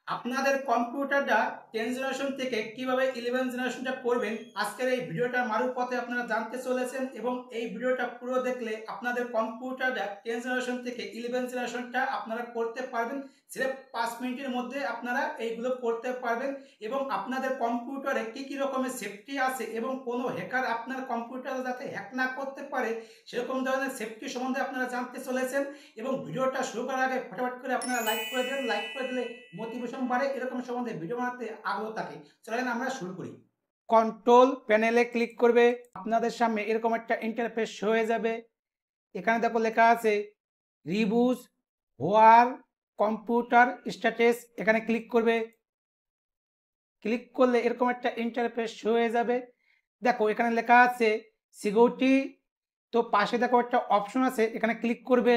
আপনাদের কম্পিউটারটা 10 জেনারেশন থেকে কিভাবে 11 জেনারেশনটা করবেন আজকের এই ভিডিওটা মারুপথে আপনারা জানতে চলেছেন এবং এই ভিডিওটা পুরো দেখলে আপনাদের কম্পিউটারটা 10 জেনারেশন থেকে 11 জেনারেশনটা আপনারা করতে পারবেন। সির্ফ 5 মিনিটের মধ্যে আপনারা এইগুলো করতে পারবেন এবং আপনাদের কম্পিউটারে কি কি রকমের সেফটি আছে এবং কোনো হ্যাকার আপনার কম্পিউটারে যাতে হ্যাক না করতে পারে সেরকম ধরনের সেফটি সম্বন্ধে আপনারা জানতে চলেছেন। এবং ভিডিওটা শুরু করার আগে ফটাফট করে আপনারা লাইক করে দেন, লাইক করে দিলে মোটিভেশন বাড়ে, এরকম সম্বন্ধে ভিডিও বানাতে আগ্রহ থাকে। চলেন আমরা শুরু করি। কন্ট্রোল প্যানেলে ক্লিক করবে, আপনাদের সামনে এরকম একটা ইন্টারফেস হয়ে যাবে। এখানে দেখো লেখা আছে রিবুট হোয়ার কম্পিউটার স্ট্যাটাস, এখানে ক্লিক করবে। ক্লিক করলে এরকম একটা ইন্টারফেস হয়ে যাবে। দেখো এখানে লেখা আছে সিকিউরিটি, তো পাশে দেখো একটা অপশন আছে, এখানে ক্লিক করবে।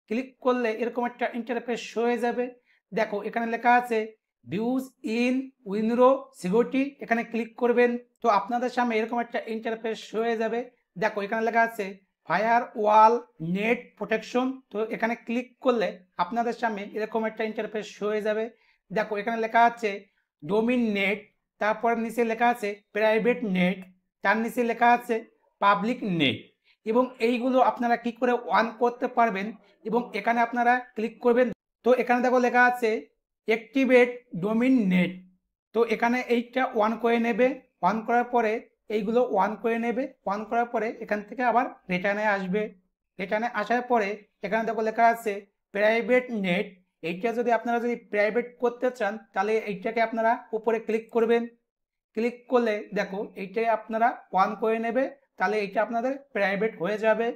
ক্লিক করলে এরকম একটা ইন্টারফেস হয়ে যাবে। দেখো এখানে লেখা আছে ভিউজ ইন উইন্ডো সিকিউরিটি, এখানে ক্লিক করবেন। তো আপনাদের সামনে এরকম একটা ইন্টারফেস হয়ে যাবে। দেখো এখানে লেখা আছে ফায়ার ওয়াল নেট প্রোটেকশন, তো এখানে ক্লিক করলে আপনাদের সামনে এরকম একটা ইন্টারফেস হয়ে যাবে। দেখো এখানে লেখা আছে ডোমিন নেট, তারপর নিচে লেখা আছে প্রাইভেট নেট, তার নিচে লেখা আছে পাবলিক নেট, এবং এইগুলো আপনারা কি করে অন করতে পারবেন এবং এখানে আপনারা ক্লিক করবেন। তো এখানে দেখো লেখা আছে অ্যাক্টিভেট ডোমিন নেট, তো এখানে এইটা অন করে নেবে। অন করার পরে এইগুলো অন করে নেবে। অন করার পরে এখান থেকে আবার রিটার্নে আসবে। রিটার্নে আসার পরে এখানে দেখো লেখা আছে প্রাইভেট নেট, এইটা যদি আপনারা প্রাইভেট করতে চান তাহলে এইটাকে আপনারা উপরে ক্লিক করবেন। ক্লিক করলে দেখো এইটাই আপনারা অন করে নেবে, তাহলে এইটা আপনাদের প্রাইভেট হয়ে যাবে।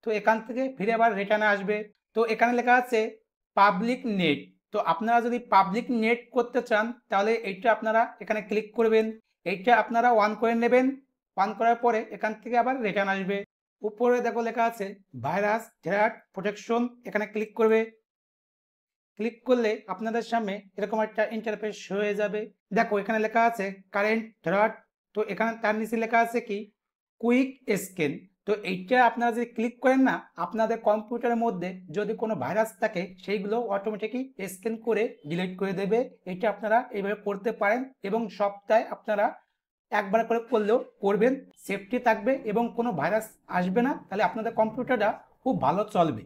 তো এখান থেকে ফিরে আবার রিটার্নে আসবে। তো এখানে লেখা আছে পাবলিক নেট, তো আপনারা যদি পাবলিক নেট করতে চান তাহলে এইটা আপনারা এখানে ক্লিক করবেন। এইটা আপনারা অন করে নেবেন। অন করার পরে এখান থেকে আবার রিটার্ন আসবে। উপরে দেখো লেখা আছে ভাইরাস থ্রেট প্রোটেকশন, এখানে ক্লিক করবে। ক্লিক করলে আপনাদের সামনে এরকম একটা ইন্টারফেস হয়ে যাবে। দেখো এখানে লেখা আছে কারেন্ট থ্রেট, তো এখানে তার নিচে লেখা আছে কি কুইক স্ক্যান, তো এইটা আপনারা যদি ক্লিক করেন না, আপনাদের কম্পিউটারের মধ্যে যদি কোনো ভাইরাস থাকে সেইগুলো অটোমেটিকই স্ক্যান করে ডিলিট করে দেবে। এটা আপনারা এইভাবে করতে পারেন এবং সপ্তাহে আপনারা একবার করে করলেও করবেন, সেফটি থাকবে এবং কোনো ভাইরাস আসবে না, তাহলে আপনাদের কম্পিউটারটা খুব ভালো চলবে।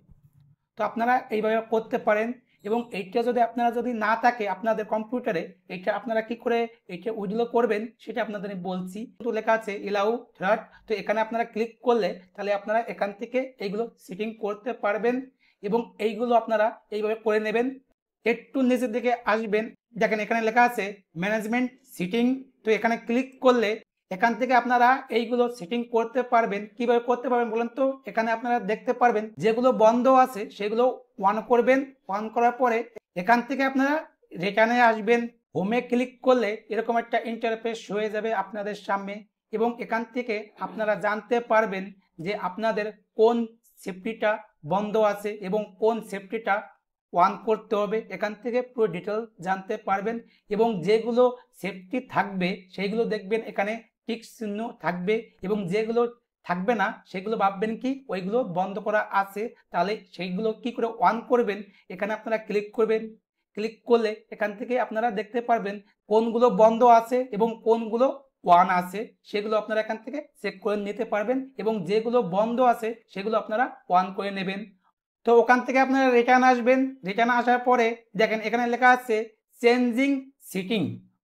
তো আপনারা এইভাবে করতে পারেন। এবং এইটা যদি আপনারা যদি না থাকে আপনাদের কম্পিউটারে, এইটা আপনারা কি করে এইটা উইথড্র করবেন সেটা আপনাদের আমি বলছি। তো লেখা আছে এলাউ থ্রেট, তো এখানে আপনারা ক্লিক করলে তাহলে আপনারা এখান থেকে এইগুলো সেটিং করতে পারবেন এবং এইগুলো আপনারা এইভাবে করে নেবেন। একটু নিচের দিকে আসবেন, দেখেন এখানে লেখা আছে ম্যানেজমেন্ট সেটিং, তো এখানে ক্লিক করলে এখান থেকে আপনারা এইগুলো সেটিং করতে পারবেন। কিভাবে করতে পারবেন বলেন তো, এখানে আপনারা দেখতে পারবেন যেগুলো বন্ধ আছে সেগুলো অন করবেন। অন করার পরে এখান থেকে আপনারা রিটার্নে আসবেন। হোমে ক্লিক করলে এরকম একটা ইন্টারফেস হয়ে যাবে আপনাদের সামনে এবং এখান থেকে আপনারা জানতে পারবেন যে আপনাদের কোন সেফটিটা বন্ধ আছে এবং কোন সেফটিটা অন করতে হবে। এখান থেকে পুরো ডিটেল জানতে পারবেন এবং যেগুলো সেফটি থাকবে সেইগুলো দেখবেন এখানে টিক চিহ্ন থাকবে এবং যেগুলো থাকবে না সেগুলো ভাববেন কি ওইগুলো বন্ধ করা আছে, তাহলে সেইগুলো কি করে অন করবেন এখানে আপনারা ক্লিক করবেন। ক্লিক করলে এখান থেকে আপনারা দেখতে পারবেন কোনগুলো বন্ধ আছে এবং কোনগুলো অন আছে, সেগুলো আপনারা এখান থেকে চেক করে নিতে পারবেন এবং যেগুলো বন্ধ আছে সেগুলো আপনারা অন করে নেবেন। তো ওখান থেকে আপনারা রিটার্ন আসবেন। রিটার্ন আসার পরে দেখেন এখানে লেখা আছে চেঞ্জিং সিটিং,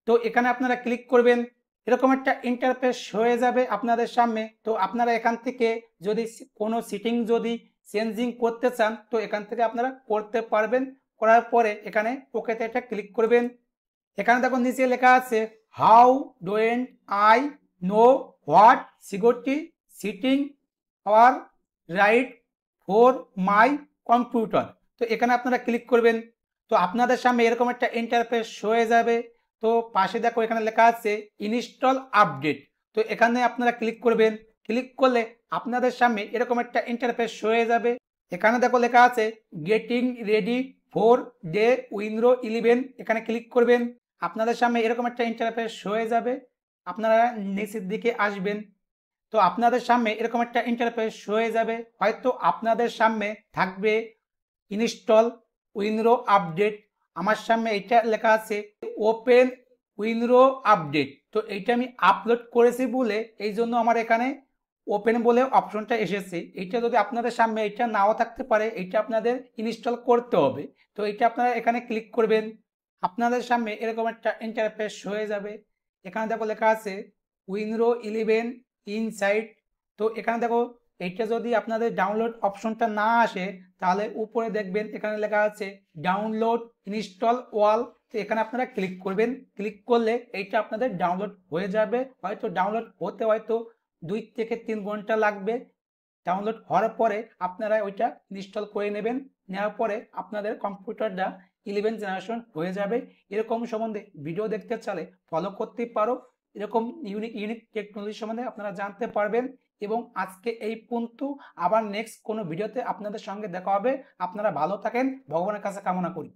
তো এখানে আপনারা ক্লিক করবেন। এরকম একটা ইন্টারফেস হয়ে যাবে আপনাদের সামনে। তো আপনারা এখান থেকে যদি কোনো সিটিং যদি চেঞ্জিং করতে চান তো এখান থেকে আপনারা করতে পারবেন। করার পরে এখানে ওকেতে একটা ক্লিক করবেন। এখানে দেখুন নিচে লেখা আছে হাউ ডোয়েন্ট I know what security settings are right for my computer, তো এখানে আপনারা ক্লিক করবেন। তো আপনাদের সামনে এরকম একটা ইন্টারফেস হয়ে যাবে। তো পাশে দেখো এখানে লেখা আছে ইনস্টল আপডেট, তো এখানে আপনারা ক্লিক করবেন। ক্লিক করলে আপনাদের সামনে এরকম একটা ইন্টারফেস হয়ে যাবে। এখানে দেখো লেখা আছে getting ready for day window 11, এখানে ক্লিক করবেন। আপনাদের সামনে এরকম একটা ইন্টারফেস হয়ে যাবে। আপনারা নিচের দিকে আসবেন। তো আপনাদের সামনে এরকম একটা ইন্টারফেস হয়ে যাবে। হয়তো আপনাদের সামনে থাকবে ইনস্টল উইন্ডো আপডেট, আমার সামনে এটা লেখা আছে ওপেন উইন্ডো আপডেট। তো এইটা আমি আপলোড করেছি বলে এই জন্য আমার এখানে ওপেন বলে অপশনটা এসেছে। এইটা যদি আপনাদের সামনে এটা নাও থাকতে পারে, এইটা আপনাদের ইনস্টল করতে হবে। তো এইটা আপনারা এখানে ক্লিক করবেন, আপনাদের সামনে এরকম একটা ইন্টারফেস হয়ে যাবে। এখানে দেখো লেখা আছে উইন্ডো 11 ইনসাইড। তো এখানে দেখো এইটা যদি আপনাদের ডাউনলোড অপশনটা না আসে তাহলে উপরে দেখবেন এখানে লেখা আছে ডাউনলোড ইনস্টল ওয়াল। তো এখানে আপনারা ক্লিক করবেন, ক্লিক করলে এইটা আপনাদের ডাউনলোড হয়ে যাবে। হয়তো ডাউনলোড হতে হয়তো 2 থেকে 3 ঘন্টা লাগবে। ডাউনলোড হওয়ার পরে আপনারা ওইটা ইনস্টল করে নেবেন, নেওয়ার পরে আপনাদের কম্পিউটারটা 11 জেনারেশন হয়ে যাবে। এরকম সম্বন্ধে ভিডিও দেখতে চাইলে ফলো করতে পারো, এরকম ইউনিক ইউনিক টেকনোলজি সম্বন্ধে আপনারা জানতে পারবেন। এবং আজকে এই পর্যন্ত, আবার নেক্সট কোনো ভিডিওতে আপনাদের সঙ্গে দেখা হবে। আপনারা ভালো থাকেন, ভগবানের কাছে কামনা করি।